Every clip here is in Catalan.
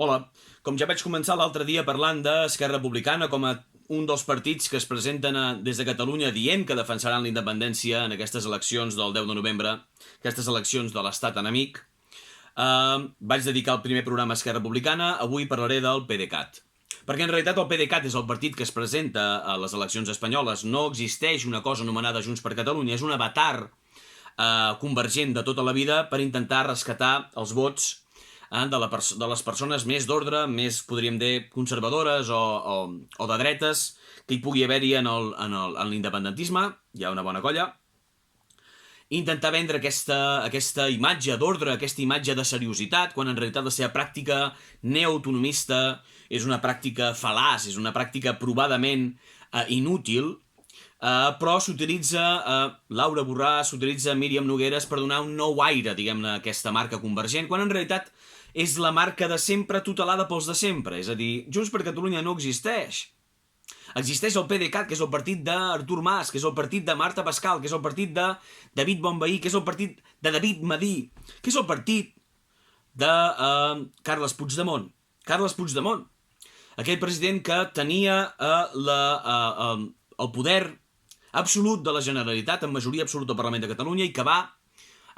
Hola, com ja vaig començar l'altre dia parlant d'Esquerra Republicana com a un dels partits que es presenten des de Catalunya dient que defensaran la independència en aquestes eleccions del 10 de novembre, aquestes eleccions de l'estat enemic, vaig dedicar el primer programa a Esquerra Republicana, avui parlaré del PDeCAT. Perquè en realitat el PDeCAT és el partit que es presenta a les eleccions espanyoles, no existeix una cosa anomenada Junts per Catalunya, és un avatar convergent de tota la vida per intentar rescatar els vots de les persones més d'ordre, més, podríem dir, conservadores o de dretes que hi pugui haver-hi en l'independentisme. Hi ha una bona colla. Intentar vendre aquesta imatge d'ordre, aquesta imatge de seriositat, quan en realitat la seva pràctica neoautonomista és una pràctica fal·laç, és una pràctica provadament inútil, però s'utilitza Laura Borràs, s'utilitza Míriam Nogueras per donar un nou aire, diguem-ne, a aquesta marca convergent, quan en realitat és la marca de sempre tutelada pels de sempre. És a dir, Junts per Catalunya no existeix. Existeix el PDeCAT, que és el partit d'Artur Mas, que és el partit de Marta Pascal, que és el partit de David Bonvehí, que és el partit de David Madí, que és el partit de Carles Puigdemont. Carles Puigdemont, aquell president que tenia el poder absolut de la Generalitat, amb majoria absoluta al Parlament de Catalunya, i que va,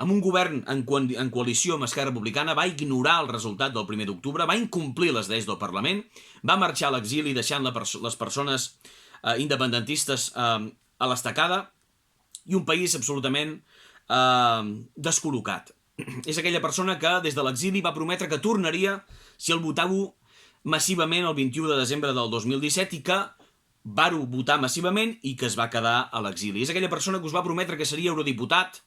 amb un govern en coalició amb Esquerra Republicana, va ignorar el resultat del 1 d'octubre, va incomplir les lleis del Parlament, va marxar a l'exili deixant les persones independentistes a l'estacada, i un país absolutament descol·locat. És aquella persona que des de l'exili va prometre que tornaria si el votàveu massivament el 21 de desembre del 2017 i que vàreu votar massivament i que es va quedar a l'exili. És aquella persona que us va prometre que seria eurodiputat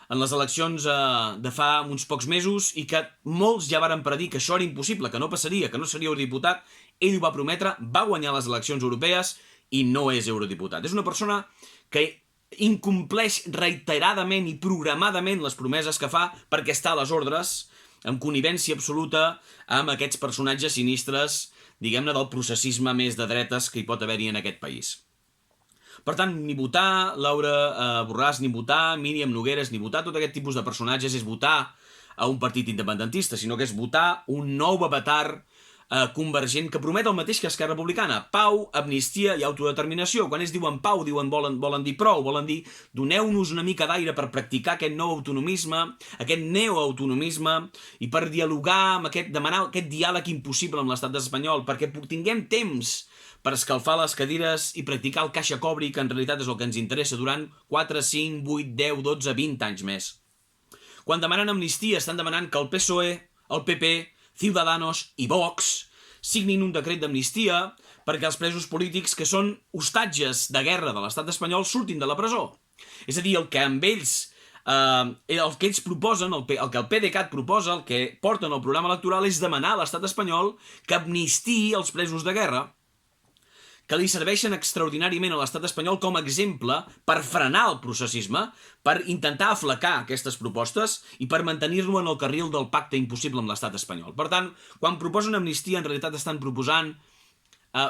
en les eleccions de fa uns pocs mesos i que molts ja varen predir que això era impossible, que no passaria, que no seria eurodiputat. Ell ho va prometre, va guanyar les eleccions europees i no és eurodiputat. És una persona que incompleix reiteradament i programadament les promeses que fa perquè està a les ordres, amb connivència absoluta amb aquests personatges sinistres, diguem-ne, del processisme més de dretes que hi pot haver-hi en aquest país. Per tant, ni votar Laura Borràs, ni votar Míriam Nogueras, ni votar tot aquest tipus de personatges és votar a un partit independentista, sinó que és votar un nou avatar convergent que promet el mateix que Esquerra Republicana: pau, amnistia i autodeterminació. Quan ells diuen pau, volen dir prou, volen dir doneu-nos una mica d'aire per practicar aquest nou autonomisme, aquest neoautonomisme, i per dialogar amb demanar aquest diàleg impossible amb l'estat espanyol, perquè tinguem temps per escalfar les cadires i practicar el caixa-cobri, que en realitat és el que ens interessa durant 4, 5, 8, 10, 12, 20 anys més. Quan demanen amnistia, estan demanant que el PSOE, el PP, Ciudadanos i Vox signin un decret d'amnistia perquè els presos polítics que són hostatges de guerra de l'estat espanyol surtin de la presó. És a dir, el que ells proposen, el que el PDeCAT proposa, el que porten al programa electoral és demanar a l'estat espanyol que amnistiï els presos de guerra, que li serveixen extraordinàriament a l'estat espanyol com a exemple per frenar el processisme, per intentar aflacar aquestes propostes i per mantenir-lo en el carril del pacte impossible amb l'estat espanyol. Per tant, quan proposen amnistia, en realitat estan proposant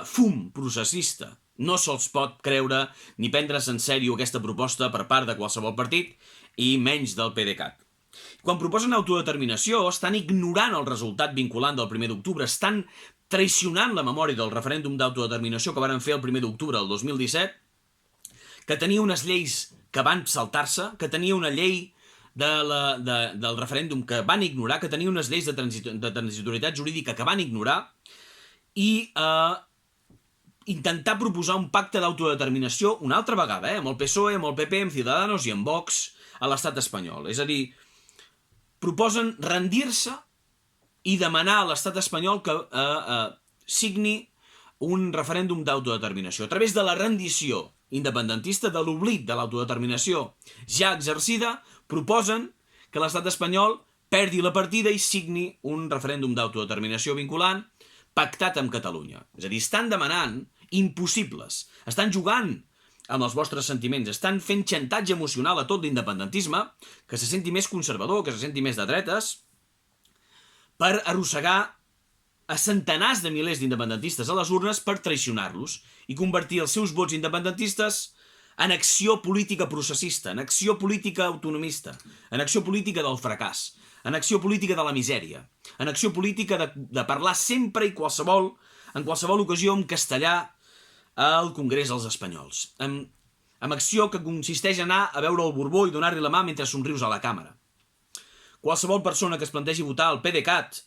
fum processista. No se'ls pot creure ni prendre's en sèrio aquesta proposta per part de qualsevol partit, i menys del PDeCAT. Quan proposen autodeterminació, estan ignorant el resultat vinculant del 1 d'octubre, estan traicionant la memòria del referèndum d'autodeterminació que varen fer el 1 d'octubre del 2017, que tenia unes lleis que van saltar-se, que tenia una llei del referèndum que van ignorar, que tenia unes lleis de transitorietat jurídica que van ignorar, i intentar proposar un pacte d'autodeterminació una altra vegada, amb el PSOE, amb el PP, amb Ciudadanos i amb Vox a l'estat espanyol. És a dir, proposen rendir-se i demanar a l'estat espanyol que signi un referèndum d'autodeterminació. A través de la rendició independentista, de l'oblit de l'autodeterminació ja exercida, proposen que l'estat espanyol perdi la partida i signi un referèndum d'autodeterminació vinculant pactat amb Catalunya. És a dir, estan demanant impossibles, estan jugant amb els vostres sentiments, estan fent xantatge emocional a tot l'independentisme, que se senti més conservador, que se senti més de dretes, per arrossegar a centenars de milers d'independentistes a les urnes per traicionar-los i convertir els seus vots independentistes en acció política processista, en acció política autonomista, en acció política del fracàs, en acció política de la misèria, en acció política de parlar sempre i en qualsevol ocasió en castellà al Congrés dels Espanyols, amb acció que consisteix en anar a veure el Borbó i donar-li la mà mentre somrius a la càmera. Qualsevol persona que es plantegi votar el PDeCAT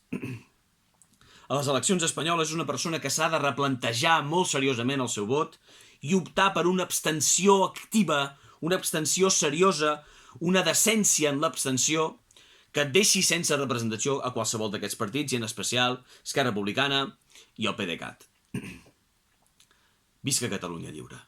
a les eleccions espanyoles és una persona que s'ha de replantejar molt seriosament el seu vot i optar per una abstenció activa, una abstenció seriosa, una decència en l'abstenció que et deixi sense representació a qualsevol d'aquests partits, i en especial Esquerra Republicana i el PDeCAT. Visca Catalunya lliure.